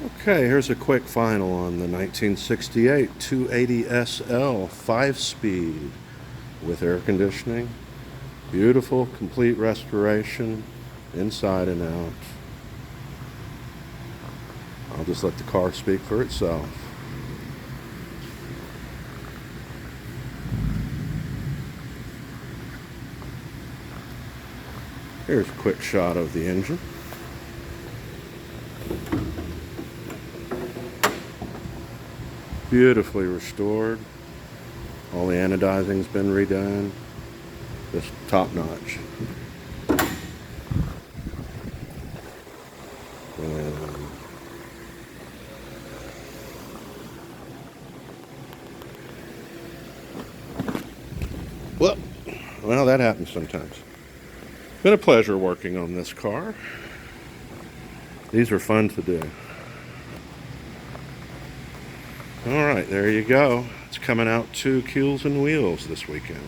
Okay, here's a quick final on the 1968 280 SL 5-speed with air conditioning. Beautiful, complete restoration, inside and out. I'll just let the car speak for itself. Here's a quick shot of the engine. Beautifully restored. All the anodizing's been redone. Just top notch. And well, that happens sometimes. Been a pleasure working on this car. These are fun to do. All right, there you go. It's coming out to Keels and Wheels this weekend.